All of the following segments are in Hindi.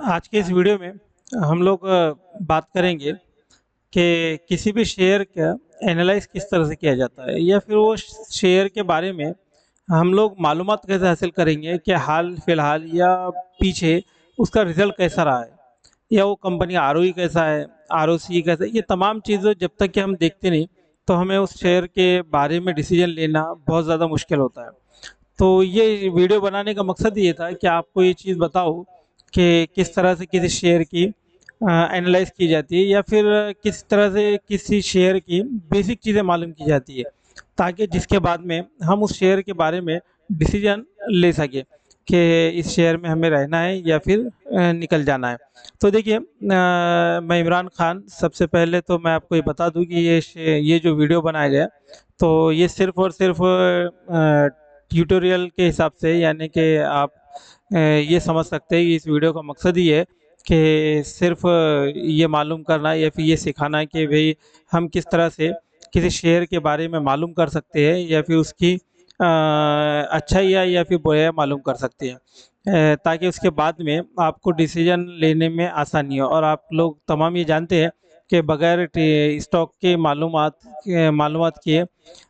आज के इस वीडियो में हम लोग बात करेंगे कि किसी भी शेयर का एनालाइज किस तरह से किया जाता है या फिर वो शेयर के बारे में हम लोग मालूमात कैसे हासिल करेंगे कि हाल फिलहाल या पीछे उसका रिजल्ट कैसा रहा है या वो कंपनी आरओई कैसा है, आरओसी कैसा है। ये तमाम चीज़ें जब तक कि हम देखते नहीं तो हमें उस शेयर के बारे में डिसीजन लेना बहुत ज़्यादा मुश्किल होता है। तो ये वीडियो बनाने का मकसद ये था कि आपको ये चीज़ बताओ कि किस तरह से किसी शेयर की एनालाइज की जाती है या फिर किस तरह से किसी शेयर की बेसिक चीज़ें मालूम की जाती है, ताकि जिसके बाद में हम उस शेयर के बारे में डिसीजन ले सकें कि इस शेयर में हमें रहना है या फिर निकल जाना है। तो देखिए, मैं इमरान खान। सबसे पहले तो मैं आपको ये बता दूं कि ये जो वीडियो बनाया गया तो ये सिर्फ़ और सिर्फ़ ट्यूटोरियल के हिसाब से, यानी कि आप ये समझ सकते हैं कि इस वीडियो का मकसद ही है कि सिर्फ ये मालूम करना या फिर ये सिखाना है कि भाई हम किस तरह से किसी शेयर के बारे में मालूम कर सकते हैं या फिर उसकी अच्छाई या फिर बुराई मालूम कर सकते हैं, ताकि उसके बाद में आपको डिसीजन लेने में आसानी हो। और आप लोग तमाम ये जानते हैं कि बगैर स्टॉक के मालूमात किए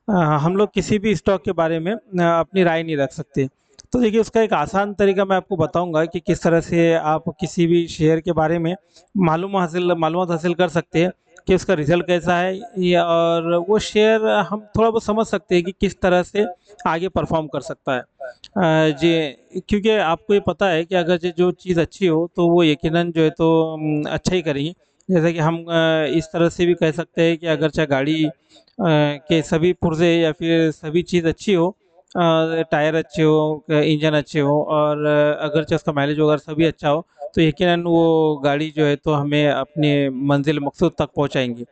हम लोग किसी भी स्टॉक के बारे में अपनी राय नहीं रख सकते। तो देखिए, उसका एक आसान तरीका मैं आपको बताऊंगा कि किस तरह से आप किसी भी शेयर के बारे में मालूमात हासिल कर सकते हैं कि उसका रिजल्ट कैसा है, या और वो शेयर हम थोड़ा बहुत समझ सकते हैं कि किस तरह से आगे परफॉर्म कर सकता है। जी, क्योंकि आपको ये पता है कि अगर जो चीज़ अच्छी हो तो वो यकीनन जो है तो अच्छा ही करेंगी। जैसे कि हम इस तरह से भी कह सकते हैं कि अगर चाहे गाड़ी के सभी पुर्जे या फिर सभी चीज़ अच्छी हो, टायर अच्छे हो, इंजन अच्छे हो, और अगर चाहे उसका माइलेज वगैरह सभी अच्छा हो, तो यकीनन वो गाड़ी जो है तो हमें अपने मंजिल मकसूद तक पहुंचाएंगी।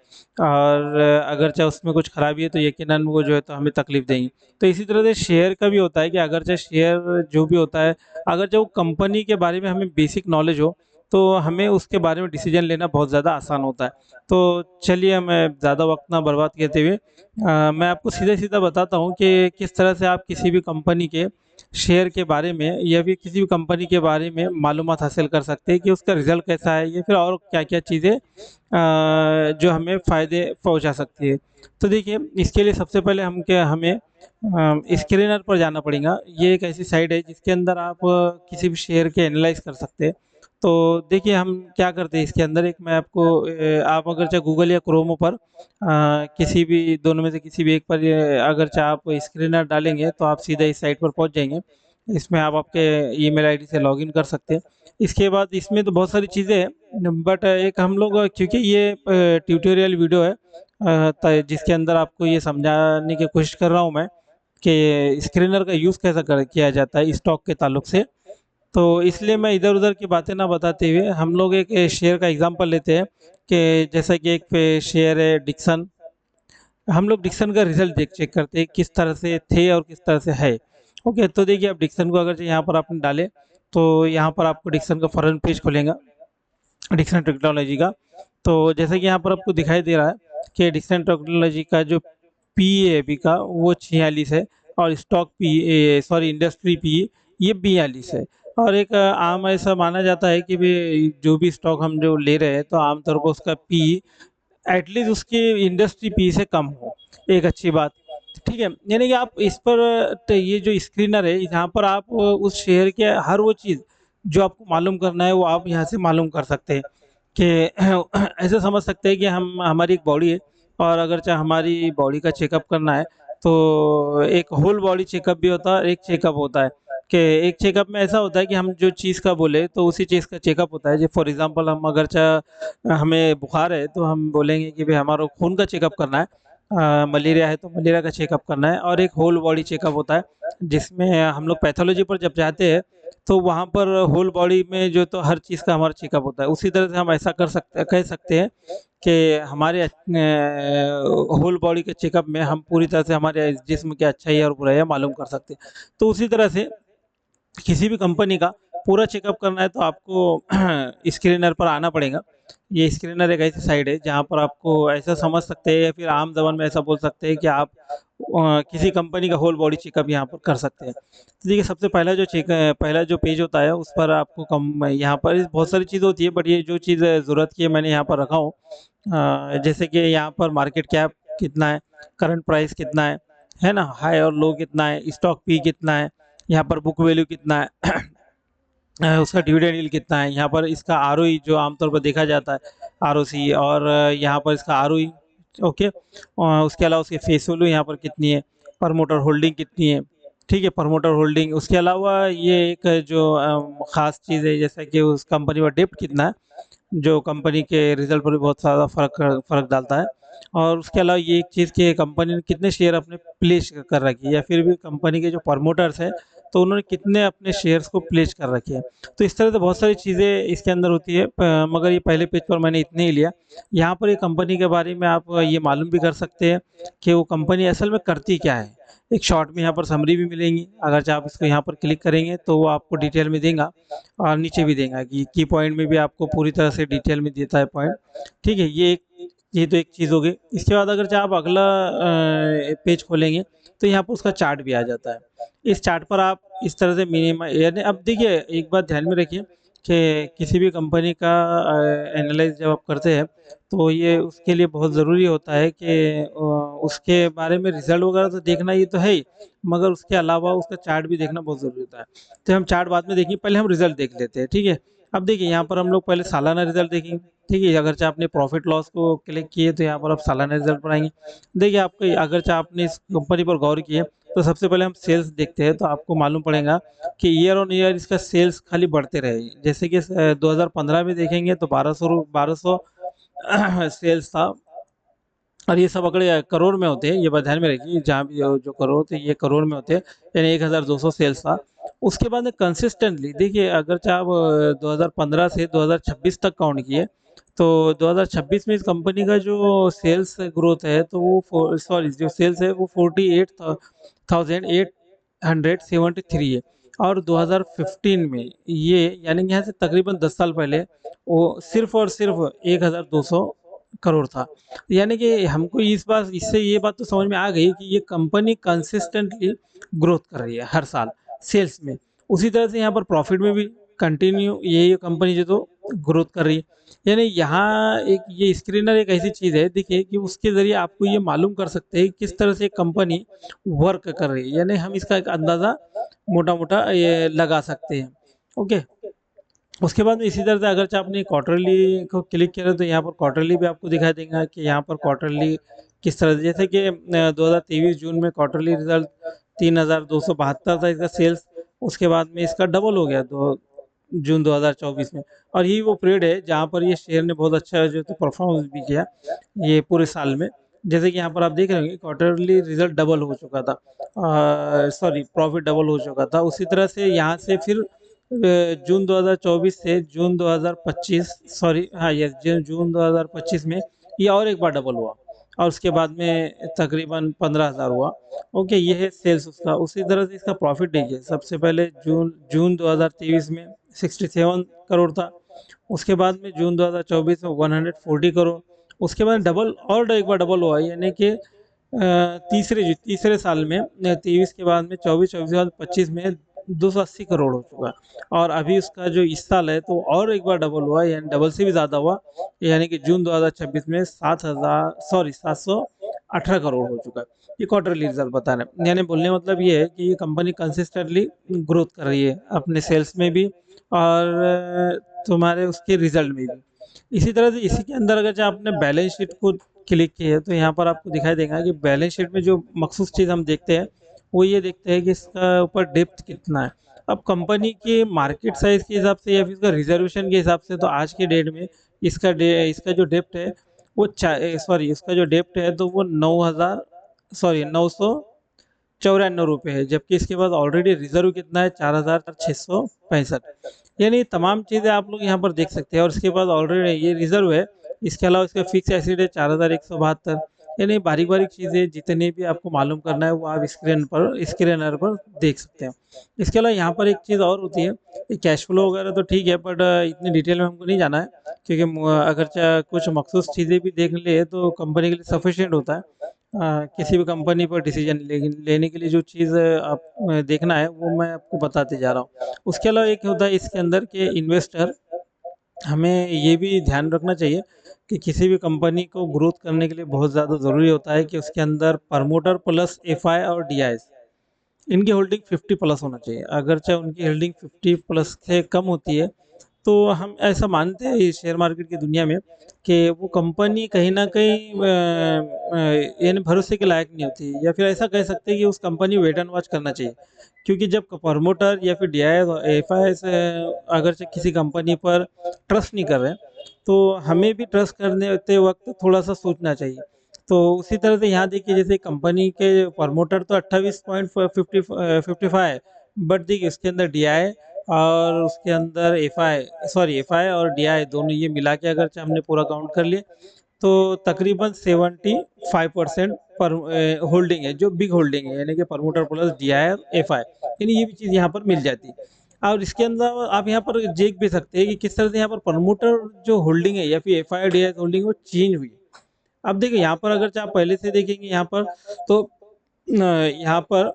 और अगर चाहे उसमें कुछ खराबी है तो यकीनन वो जो है तो हमें तकलीफ देंगी। तो इसी तरह से शेयर का भी होता है कि अगर चाहे शेयर जो भी होता है, अगर जो कंपनी के बारे में हमें बेसिक नॉलेज हो तो हमें उसके बारे में डिसीजन लेना बहुत ज़्यादा आसान होता है। तो चलिए, मैं ज़्यादा वक्त ना बर्बाद करते हुए मैं आपको सीधा सीधा बताता हूँ कि किस तरह से आप किसी भी कंपनी के शेयर के बारे में या फिर किसी भी कंपनी के बारे में मालूमात हासिल कर सकते हैं कि उसका रिजल्ट कैसा है या फिर और क्या क्या चीज़ें जो हमें फ़ायदे पहुंचा सकती है। तो देखिए, इसके लिए सबसे पहले हमें स्क्रीनर पर जाना पड़ेगा। ये एक ऐसी साइट है जिसके अंदर आप किसी भी शेयर के एनालाइज कर सकते हैं। तो देखिए, हम क्या करते हैं इसके अंदर, एक मैं आपको आप अगर चाहे गूगल या क्रोमो पर किसी भी दोनों में से किसी भी एक पर अगर चाहे आप स्क्रीनर डालेंगे तो आप सीधा इस साइट पर पहुंच जाएंगे। इसमें आप आपके ईमेल आईडी से लॉगिन कर सकते हैं। इसके बाद इसमें तो बहुत सारी चीज़ें हैं, बट एक हम लोग क्योंकि ये ट्यूटोरियल वीडियो है, जिसके अंदर आपको ये समझाने की कोशिश कर रहा हूँ मैं कि स्क्रीनर का यूज़ कैसा किया जाता है स्टॉक के ताल्लुक से। तो इसलिए मैं इधर उधर की बातें ना बताते हुए हम लोग एक शेयर का एग्जांपल लेते हैं कि जैसा कि एक शेयर है डिक्सन। हम लोग डिक्सन का रिजल्ट चेक करते हैं किस तरह से थे और किस तरह से है। ओके, तो देखिए, अब डिक्सन को अगर यहाँ पर आपने डाले तो यहाँ पर आपको डिक्सन का फ्रंट पेज खुलेगा, डिक्सन टेक्नोलॉजी का। तो जैसे कि यहाँ पर आपको दिखाई दे रहा है कि डिक्सन टेक्नोलॉजी का जो पी ए अभी का वो 46 है, और stock P sorry industry P ये 42 है। और एक आम ऐसा माना जाता है कि भी जो भी स्टॉक हम जो ले रहे हैं तो आमतौर पर उसका पी एटलीस्ट उसकी इंडस्ट्री पी से कम हो। एक अच्छी बात, ठीक है। यानी कि आप इस पर ये जो स्क्रीनर है यहाँ पर आप उस शेयर के हर वो चीज़ जो आपको मालूम करना है वो आप यहाँ से मालूम कर सकते हैं कि ऐसे समझ सकते हैं कि हम हमारी एक बॉडी है, और अगर चाहे हमारी बॉडी का चेकअप करना है तो एक होल बॉडी चेकअप भी होता है और एक चेकअप होता है। कि एक चेकअप में ऐसा होता है कि हम जो चीज़ का बोले तो उसी चीज़ का चेकअप होता है। जो फॉर एग्जांपल हम अगर चाहे हमें बुखार है तो हम बोलेंगे कि भाई हमारा खून का चेकअप करना है, मलेरिया है तो मलेरिया का चेकअप करना है। और एक होल बॉडी चेकअप होता है जिसमें हम लोग पैथोलॉजी पर जब जाते हैं तो वहाँ पर होल बॉडी में जो तो हर चीज़ का हमारा चेकअप होता है। उसी तरह से हम ऐसा कह सकते हैं कि हमारे होल बॉडी के चेकअप में हम पूरी तरह से हमारे जिस्म की अच्छाई और बुराई मालूम कर सकते हैं। तो उसी तरह से किसी भी कंपनी का पूरा चेकअप करना है तो आपको स्क्रीनर पर आना पड़ेगा। ये स्क्रीनर एक ऐसी साइट है जहाँ पर आपको ऐसा समझ सकते हैं या फिर आम ज़बान में ऐसा बोल सकते हैं कि आप किसी कंपनी का होल बॉडी चेकअप यहाँ पर कर सकते हैं। तो देखिए सबसे पहला जो पेज होता है उस पर आपको कम यहाँ पर बहुत सारी चीज़ होती है, बट ये जो चीज़ ज़रूरत की है मैंने यहाँ पर रखा हूँ। जैसे कि यहाँ पर मार्केट कैप कितना है, करंट प्राइस कितना है ना, हाई और लो कितना है, स्टॉक पी कितना है, यहाँ पर बुक वैल्यू कितना है, उसका डिविडेंड यील्ड कितना है, यहाँ पर इसका आरओई जो आमतौर पर देखा जाता है, आरओसी, और यहाँ पर इसका आरओई। ओके, उसके अलावा उसकी फेस वैल्यू यहाँ पर कितनी है, प्रमोटर होल्डिंग कितनी है, ठीक है, प्रमोटर होल्डिंग। उसके अलावा ये एक जो ख़ास चीज़ है, जैसे कि उस कंपनी का डेप्ट कितना है, जो कंपनी के रिजल्ट पर भी बहुत ज़्यादा फ़र्क डालता है। और उसके अलावा ये एक चीज़ कि कंपनी ने कितने शेयर अपने प्लेस कर रखी है, या फिर भी कंपनी के जो प्रमोटर्स हैं तो उन्होंने कितने अपने शेयर्स को प्लेस कर रखे हैं। तो इस तरह से बहुत सारी चीज़ें इसके अंदर होती है, मगर ये पहले पेज पर मैंने इतने ही लिया। यहाँ पर ये कंपनी के बारे में आप ये मालूम भी कर सकते हैं कि वो कंपनी असल में करती क्या है। एक शॉर्ट में यहाँ पर समरी भी मिलेंगी, अगर चाहे आप इसको यहाँ पर क्लिक करेंगे तो वो आपको डिटेल में देगा, और नीचे भी देगा कि की पॉइंट में भी आपको पूरी तरह से डिटेल में देता है पॉइंट। ठीक है, ये तो एक चीज़ हो गई। इसके बाद अगर चाहे आप अगला पेज खोलेंगे तो यहाँ पर उसका चार्ट भी आ जाता है। इस चार्ट पर आप इस तरह से मिनिमम, यानी अब देखिए एक बात ध्यान में रखिए कि किसी भी कंपनी का एनालाइज जब आप करते हैं तो ये उसके लिए बहुत ज़रूरी होता है कि उसके बारे में रिजल्ट वगैरह तो देखना ये तो है ही, मगर उसके अलावा उसका चार्ट भी देखना बहुत ज़रूरी होता है। तो हम चार्ट बाद में देखेंगे, पहले हम रिजल्ट देख लेते हैं, ठीक है। अब देखिए यहाँ पर हम लोग पहले सालाना रिजल्ट देखेंगे, ठीक है। अगर चाहे आपने प्रॉफिट लॉस को क्लिक किए तो यहाँ पर आप सालाना रिजल्ट पर आएंगे। देखिए आपको अगर चाहे आपने इस कंपनी पर गौर किए तो सबसे पहले हम सेल्स देखते हैं, तो आपको मालूम पड़ेगा कि ईयर ऑन ईयर इसका सेल्स खाली बढ़ते रहे। जैसे कि 2015 में देखेंगे तो 1200 सेल्स था, और ये सब अगर करोड़ में होते हैं, ये बात ध्यान में रखिए, जहाँ भी जो करोड़ होते हैं ये करोड़ में होते हैं, यानी 1200 सेल्स था। उसके बाद में कंसिस्टेंटली देखिए, अगर चाहे आप 2015 से 2026 तक काउंट किए तो 2026 में इस कंपनी का जो सेल्स ग्रोथ है तो वो सॉरी जो सेल्स है वो 48,873 है। और 2015 में ये, यानी यहाँ से तकरीबन 10 साल पहले, वो सिर्फ और सिर्फ 1200 करोड़ था। यानी कि हमको इस बार इससे ये बात तो समझ में आ गई कि ये कंपनी कंसिस्टेंटली ग्रोथ कर रही है हर साल सेल्स में। उसी तरह से यहाँ पर प्रॉफिट में भी कंटिन्यू ये कंपनी जो तो ग्रोथ कर रही है। यानी यहाँ एक ये स्क्रीनर एक ऐसी चीज़ है, देखिए कि उसके ज़रिए आपको ये मालूम कर सकते हैं किस तरह से कंपनी वर्क कर रही है, यानी हम इसका एक अंदाज़ा मोटा मोटा ये लगा सकते हैं। ओके, उसके बाद में इसी तरह से अगर चाहे आपने क्वार्टरली को क्लिक किया तो यहाँ पर क्वार्टरली भी आपको दिखाई देगा कि यहाँ पर क्वार्टरली किस तरह से, जैसे कि 2023 जून में क्वार्टरली रिजल्ट 3272 था इसका सेल्स। उसके बाद में इसका डबल हो गया जून 2024 में। और यही वो पीरियड है जहाँ पर ये शेयर ने बहुत अच्छा जो तो परफॉर्मेंस भी किया ये पूरे साल में। जैसे कि यहाँ पर आप देख रहे होंगे क्वार्टरली रिजल्ट डबल हो चुका था, सॉरी प्रॉफिट डबल हो चुका था। उसी तरह से यहाँ से फिर जून 2024 से जून 2025, सॉरी हाँ यस, जून 2025 में ये और एक बार डबल हुआ, और उसके बाद में तकरीबन 15,000 हुआ। ओके, ये है सेल्स उसका। उसी तरह से इसका प्रॉफिट देखिए, सबसे पहले जून 2023 में 67 करोड़ था। उसके बाद में जून 2024 में 140 करोड़। उसके बाद डबल, और एक बार डबल हुआ, यानी कि तीसरे साल में 23 के बाद में 24 के बाद 25 में 280 करोड़ हो चुका। और अभी उसका जो इस साल है तो और एक बार डबल हुआ, यानी डबल से भी ज़्यादा हुआ, यानी कि जून 2026 में 718 करोड़ हो चुका है। ये क्वार्टरली रिजल्ट बता रहे हैं, यानी बोलने का मतलब ये है कि ये कंपनी कंसिस्टेंटली ग्रोथ कर रही है अपने सेल्स में भी और तुम्हारे उसके रिजल्ट में भी। इसी तरह से इसी के अंदर अगर चाहे आपने बैलेंस शीट को क्लिक किया है तो यहाँ पर आपको दिखाई देगा कि बैलेंस शीट में जो मखसूस चीज़ हम देखते हैं वो ये देखते हैं कि इसका ऊपर डेप्थ कितना है। अब कंपनी के मार्केट साइज के हिसाब से या फिर इसका रिजर्वेशन के हिसाब से तो आज के डेट में इसका जो डेप्थ है वो इसका जो डेप्थ है तो वो 9,994 है, जबकि इसके बाद ऑलरेडी रिजर्व कितना है 4,665। यानी तमाम चीज़ें आप लोग यहाँ पर देख सकते हैं। और इसके बाद ऑलरेडी ये रिजर्व है, इसके अलावा इसका फिक्स एसिड है 4,172। यानी बारीक बारीक चीज़ें जितने भी आपको मालूम करना है वो आप स्क्रीनर पर देख सकते हैं। इसके अलावा यहाँ पर एक चीज़ और होती है, ये कैश फ्लो वगैरह तो ठीक है, बट इतनी डिटेल में हमको नहीं जाना है, क्योंकि अगर चाहे कुछ मखसूस चीज़ें भी देख ले तो कंपनी के लिए सफिशिएंट होता है। किसी भी कंपनी पर डिसीजन लेने के लिए जो चीज़ आप देखना है वो मैं आपको बताते जा रहा हूँ। उसके अलावा एक होता है इसके अंदर के इन्वेस्टर, हमें ये भी ध्यान रखना चाहिए कि किसी भी कंपनी को ग्रोथ करने के लिए बहुत ज़्यादा ज़रूरी होता है कि उसके अंदर प्रमोटर प्लस एफआई और डीआईएस, इनकी होल्डिंग 50 प्लस होना चाहिए। अगर चाहे उनकी होल्डिंग 50 प्लस से कम होती है तो हम ऐसा मानते हैं इस शेयर मार्केट की दुनिया में कि वो कंपनी कहीं न कहीं यानी भरोसे के लायक नहीं होती, या फिर ऐसा कह सकते हैं कि उस कंपनी वेट एंड वॉच करना चाहिए। क्योंकि जब प्रमोटर या फिर डीआईएस और एफआईएस अगर से किसी कंपनी पर ट्रस्ट नहीं कर रहे हैं, तो हमें भी ट्रस्ट करने वक्त थोड़ा-सा सोचना चाहिए। तो उसी तरह से यहाँ देखिए, जैसे कंपनी के प्रमोटर तो 28.55 है, बट देखिए उसके अंदर डीआई और उसके अंदर एफआई और डीआई दोनों ये मिला के अगर हमने पूरा काउंट कर लिए तो तकरीबन 75% पर होल्डिंग है, जो बिग होल्डिंग है, यानी कि प्रमोटर प्लस डीआई और एफआई, यानी ये भी चीज़ यहाँ पर मिल जाती है। और इसके अंदर आप यहाँ पर देख भी सकते हैं कि किस तरह से यहाँ पर प्रमोटर जो होल्डिंग है या फिर एफआई और डीआई होल्डिंग वो चेंज हुई। अब देखिए यहाँ पर अगर आप पहले से देखेंगे यहाँ पर, तो यहाँ पर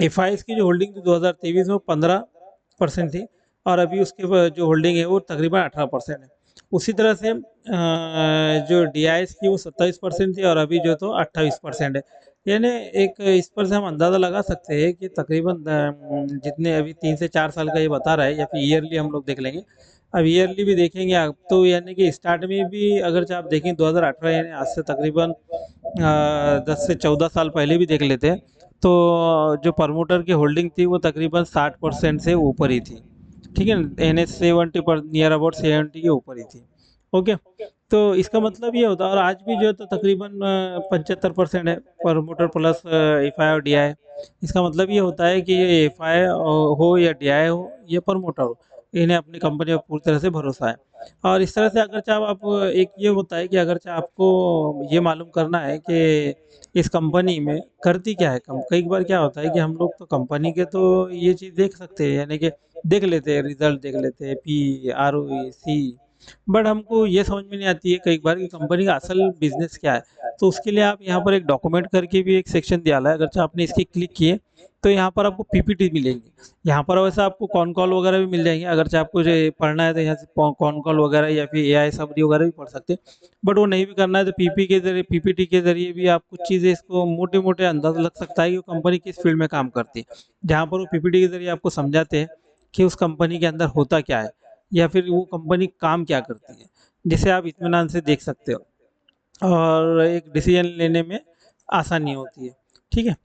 एफआईएस की जो होल्डिंग थी 2023 में 15% थी, और अभी उसके जो होल्डिंग है वो तकरीबन 18% है। उसी तरह से जो डीआईएस की वो 27% थी, और अभी जो तो 28% है। यानी एक इस पर से हम अंदाज़ा लगा सकते हैं कि तकरीबन जितने अभी 3 से 4 साल का ये बता रहा है, या फिर ईयरली हम लोग देख लेंगे। अब ईयरली भी देखेंगे अब तो, यानी कि स्टार्ट में भी अगर आप देखें 2018, यानी आज से तकरीबन 10 से 14 साल पहले भी देख लेते हैं, तो जो प्रमोटर की होल्डिंग थी वो तकरीबन 60% से ऊपर ही थी। ठीक है ना, एन एस 70 पर नियर अबाउट 70 के ऊपर ही थी। ओके, तो इसका मतलब ये होता है, और आज भी जो है तो तकरीबन 75% है प्रमोटर प्लस एफ आई और डी आई। इसका मतलब ये होता है कि ये एफ आई हो या डी आई हो या प्रमोटर हो, इन्हें अपनी कंपनी पर पूरी तरह से भरोसा है। और इस तरह से अगर चाहे आप, एक ये होता है कि अगर चाहे आपको ये मालूम करना है कि इस कंपनी में करती क्या है, कम कई बार क्या होता है कि हम लोग तो कंपनी के तो ये चीज़ देख सकते हैं, यानी कि देख लेते हैं, रिजल्ट देख लेते हैं, P, R O E C, but हमको ये समझ में नहीं आती है कई बार कि कंपनी का असल बिजनेस क्या है। तो उसके लिए आप यहाँ पर एक डॉक्यूमेंट करके भी एक सेक्शन दिया है, अगर चाहे आपने इसकी क्लिक किए तो यहाँ पर आपको पीपीटी मिलेंगी। यहाँ पर वैसे आपको कॉन कॉल वगैरह भी मिल जाएंगे, अगर चाहे आपको जो पढ़ना है तो यहाँ से कॉन कॉल वगैरह या फिर एआई समरी वगैरह भी पढ़ सकते हैं। बट वो नहीं भी करना है तो पीपीटी के जरिए भी आप कुछ चीज़ें इसको मोटे मोटे अंदाजा लग सकता है कि वो कंपनी किस फील्ड में काम करती है, जहाँ पर वो पीपीटी के जरिए आपको समझाते हैं कि उस कंपनी के अंदर होता क्या है, या फिर वो कंपनी काम क्या करती है, जिसे आप इत्मीनान से देख सकते हो और एक डिसीजन लेने में आसानी होती है। ठीक है,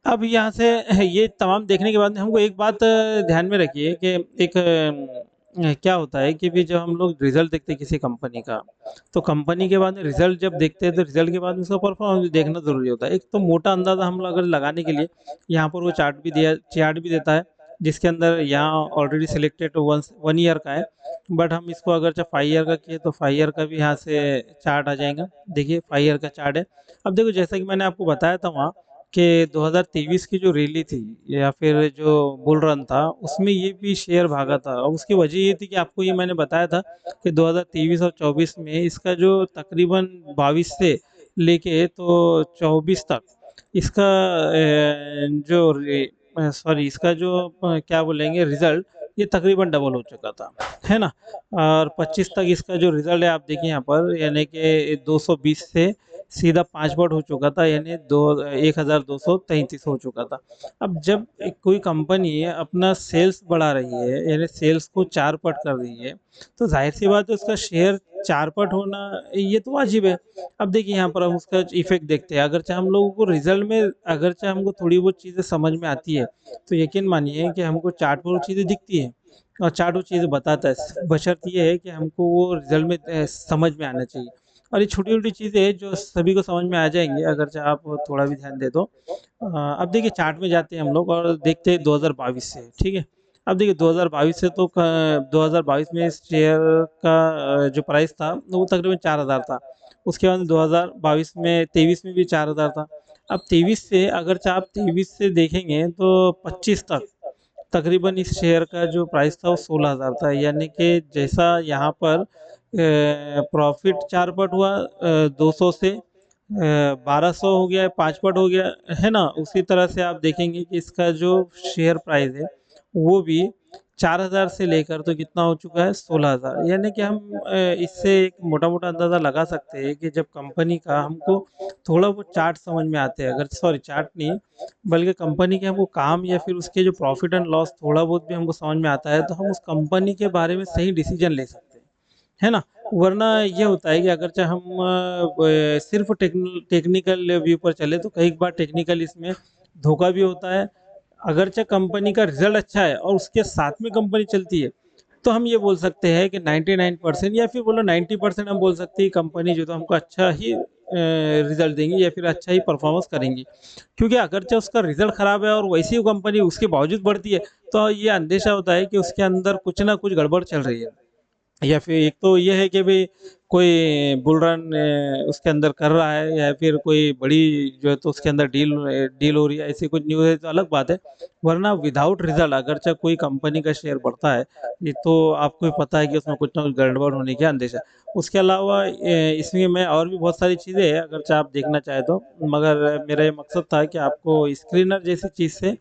अब यहाँ से ये तमाम देखने के बाद में हमको एक बात ध्यान में रखिए कि एक क्या होता है कि भी जब हम लोग रिजल्ट देखते हैं किसी कंपनी का, तो कंपनी के बाद में रिजल्ट जब देखते हैं तो रिजल्ट के बाद में उसका परफॉर्मेंस भी देखना ज़रूरी होता है। एक तो मोटा अंदाज़ा हम लोग अगर लगाने के लिए यहाँ पर वो चार्ट भी देता है, जिसके अंदर यहाँ ऑलरेडी सिलेक्टेड 1 ईयर का है, बट हम इसको अगर चाहे 5 ईयर का किए तो 5 ईयर का भी यहाँ से चार्ट आ जाएगा। देखिए 5 ईयर का चार्ट है। अब देखो जैसा कि मैंने आपको बताया था वहाँ कि 2023 की जो रैली थी या फिर जो बुल रन था, उसमें ये भी शेयर भागा था, और उसकी वजह ये थी कि आपको ये मैंने बताया था कि 2023 और 24 में इसका जो तकरीबन 22 से लेके तो 24 तक इसका इसका जो क्या बोलेंगे रिजल्ट, ये तकरीबन डबल हो चुका था, है ना। और 25 तक इसका जो रिजल्ट है आप देखिए यहाँ पर, यानी कि 220 से सीधा 5 हो चुका था, यानी 1233 हो चुका था। अब जब कोई कंपनी अपना सेल्स बढ़ा रही है, यानी सेल्स को 4 पट कर रही है, तो जाहिर सी बात है उसका शेयर 4 पट होना ये तो वाजिब है। अब देखिए यहाँ पर हम उसका इफेक्ट देखते हैं, अगर चाहे हम लोगों को रिजल्ट में अगर चाहे हमको थोड़ी बहुत चीज़ें समझ में आती है, तो यकीन मानिए कि हमको चार्ट पर वो चीज़ें दिखती है, और चार्ट वो चीज़ें बताता है, बशर्त ये है कि हमको वो रिजल्ट में समझ में आना चाहिए। और ये छोटी-छोटी चीज़ें हैं जो सभी को समझ में आ जाएँगी अगर चाहे आप थोड़ा भी ध्यान दें तो। अब देखिए चार्ट में जाते हैं हम लोग और देखते हैं 2022 से, ठीक है? अब देखिए 2022 से तो क 2022 में इस शेयर का जो प्राइस था वो तकरीबन 4000 था। उसके बाद 2022 में 23 में भी 4,000 था। अब 23 से अगर चाहे आप 23 से देखेंगे तो 25 तक तकरीबन इस शेयर का जो प्राइस था वो 16,000 था। यानी कि जैसा यहाँ पर प्रॉफिट 4 पट हुआ 200 से 1200 हो गया, 5 पट हो गया, है ना। उसी तरह से आप देखेंगे कि इसका जो शेयर प्राइस है वो भी 4,000 से लेकर तो कितना हो चुका है 16,000। यानी कि हम इससे एक मोटा मोटा अंदाज़ा लगा सकते हैं कि जब कंपनी का हमको थोड़ा बहुत चार्ट समझ में आते हैं, अगर सॉरी चार्ट नहीं बल्कि कंपनी के हमको काम या फिर उसके जो प्रॉफिट एंड लॉस थोड़ा बहुत भी हमको समझ में आता है, तो हम उस कंपनी के बारे में सही डिसीजन ले सकते हैं, है ना। वरना ये होता है कि अगर चाहे हम सिर्फ टेक्निकल व्यू पर चले तो कई बार टेक्निकल इसमें धोखा भी होता है। अगरचे कंपनी का रिजल्ट अच्छा है और उसके साथ में कंपनी चलती है, तो हम ये बोल सकते हैं कि 99% या फिर बोलो 90% हम बोल सकते हैं कंपनी जो तो हमको अच्छा ही रिजल्ट देंगी या फिर अच्छा ही परफॉर्मेंस करेंगी। क्योंकि अगरचे उसका रिजल्ट खराब है और वैसी ही कंपनी उसके बावजूद बढ़ती है, तो ये अंदेशा होता है कि उसके अंदर कुछ ना कुछ गड़बड़ चल रही है। या फिर एक तो ये है कि भाई कोई बुल रन उसके अंदर कर रहा है, या फिर कोई बड़ी जो है तो उसके अंदर डील हो रही है, ऐसी कुछ न्यूज़ है तो अलग बात है। वरना विदाउट रिजल्ट अगर चाहे कोई कंपनी का शेयर बढ़ता है, ये तो आपको भी पता है कि उसमें कुछ ना कुछ गड़बड़ होने की अंदेशा। उसके अलावा इसमें मैं और भी बहुत सारी चीज़ें हैं अगर चाहे आप देखना चाहे तो, मगर मेरा ये मकसद था कि आपको स्क्रीनर जैसी चीज़ से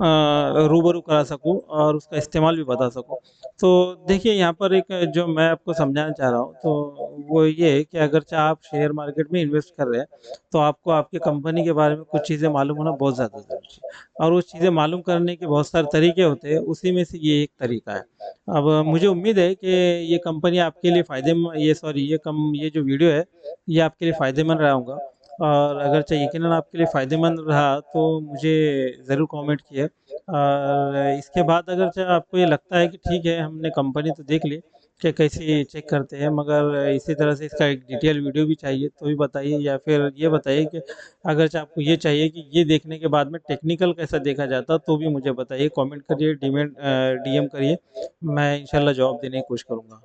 रूबरू करा सकूं और उसका इस्तेमाल भी बता सकूं। तो देखिए यहाँ पर एक जो मैं आपको समझाना चाह रहा हूँ तो वो ये है कि अगर चाहे आप शेयर मार्केट में इन्वेस्ट कर रहे हैं, तो आपको आपकी कंपनी के बारे में कुछ चीज़ें मालूम होना बहुत ज़्यादा ज़रूरी है। और वो चीज़ें मालूम करने के बहुत सारे तरीके होते हैं, उसी में से ये एक तरीका है। अब मुझे उम्मीद है कि ये कंपनी आपके लिए ये सॉरी ये जो वीडियो है ये आपके लिए फ़ायदेमंद रहा होगा। और अगर चाहे यकीनन आपके लिए फ़ायदेमंद रहा तो मुझे ज़रूर कमेंट किए। और इसके बाद अगर चाहे आपको ये लगता है कि ठीक है हमने कंपनी तो देख ली कि कैसे चेक करते हैं, मगर इसी तरह से इसका एक डिटेल वीडियो भी चाहिए तो भी बताइए, या फिर ये बताइए कि अगर चाहे आपको ये चाहिए कि ये देखने के बाद में टेक्निकल कैसा देखा जाता तो भी मुझे बताइए। कमेंट करिए, डीएम करिए, मैं इंशाल्लाह जवाब देने की कोशिश करूँगा।